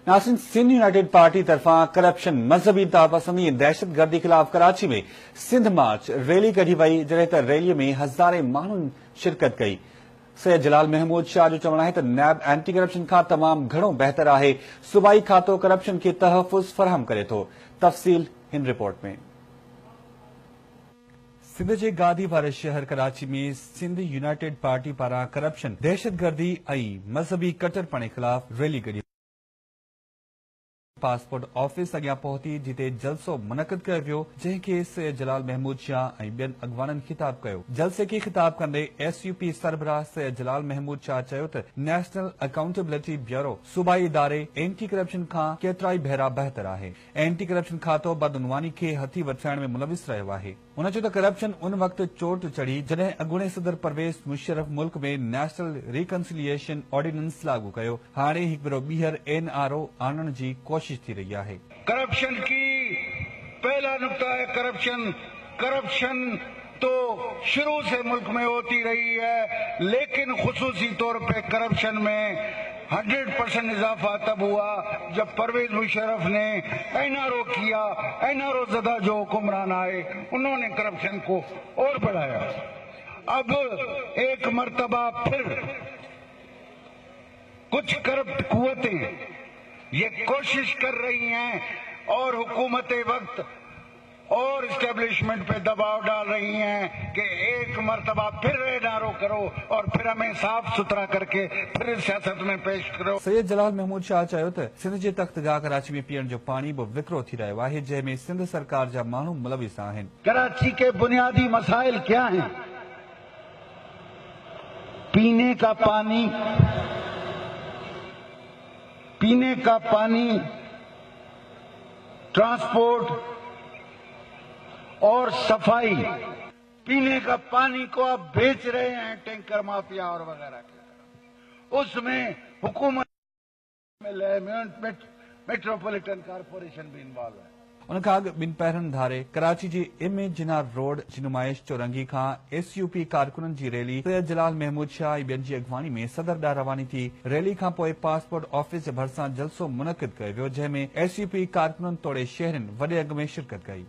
नाज़रीन, Sindh United party तरफा corruption, मजहबी इंतहापसंदी ऐं दहशतगर्दी खिलाफ कराची में सिंध मार्च रैली कढी वई, जॾहिं त रैलीअ में हज़ारे माण्हुनि शिरकत कई। सैयद जलाल महमूद शाह जो चवणु आहे त नैब एंटी करप्शन खां तमामु घणो बहितर आहे। सूबाई खातो करप्शन खे तहफ़ुज़ फ़राहम करे थो। तफ़सील हिन रिपोर्ट में। सिंध जे गादी वारे शहर कराची में सिंध यूनाइटेड पार्टी पारां करप्शन, दहशतगर्दी ऐं मज़हबी कट्टरपणे खिलाफ रैली कढी। पासपोर्ट ऑफिस अॻियां पहुती, जिते जलसो मुनक़िद कयो वियो, जंहिंखे सैयद जलाल महमूद शाह ऐं ॿियनि अॻवाननि ख़िताब कयो। जलसे खे ख़िताब कंदे SUP सरबराह सैयद जलाल महमूद शाह चयो त नेशनल अकाउंटेबिलिटी ब्यूरो सूबाई इदारे एंटी करप्शन खां केतिराई भेरा बहितर आहे। एंटी करप्शन खातो बदउनवानी खे हथी वठाइण में मुलविस रहियो आहे। उन चयो त करप्शन उन वक़्तु चोट चढ़ी जॾहिं अॻूणे सदर परवेज़ मुशर्रफ मुल्क में नेशनल रिकन्सिलिएशन ऑर्डिनेंस लागू कयो। हाणे हिकु भेरो ॿीहर NRO आणण जी कोशिश थी रही है। करप्शन की पहला नुक्ता है करप्शन तो शुरू से मुल्क में होती रही है, लेकिन खुसूसी तौर पे करप्शन में 100% इजाफा तब हुआ जब परवेज मुशर्रफ ने NRO किया। NRO ज़दा जो हुक्मरान आए, उन्होंने करप्शन को और बढ़ाया। अब एक मर्तबा फिर कुछ करप्ट कुव्वतें ये कोशिश कर रही हैं और हुकूमत वक्त और इस्टेब्लिशमेंट पे दबाव डाल रही हैं कि एक मर्तबा फिर NRO करो और फिर हमें साफ सुथरा करके फिर सियासत में पेश करो। सैयद जलाल महमूद शाह चयो त सिंध जे तख्तगाह कराची में पीअण जो पानी बि विकिरो थी रहियो आहे, जंहिंमें सिंध सरकार जा माण्हू मुलविस आहिनि। कराची के बुनियादी मसाइल क्या हैं? पीने का पानी, ट्रांसपोर्ट और सफाई। पीने का पानी को आप बेच रहे हैं टैंकर माफिया और वगैरह की तरफ। उसमें हुकूमत मेट्रोपॉलिटन कॉर्पोरेशन भी इन्वॉल्व है। उन खां अॻु ॿिनि पहिरनि धारे कराची जे इमेजिना रोड जी नुमाइश चौरंगी खां SUP कारकुननि जी रैली सैयद जलाल महमूद शाह ऐं ॿियनि जी अॻवानी में सदर ॾांहुं रवानी थी। रैली खां पोइ पासपोर्ट ऑफिस जे भरिसां जलसो मुनक़िद कयो वियो, जंहिं में SUP कारकुननि तोड़े शहरनि वॾे अघ में शिरकत कई।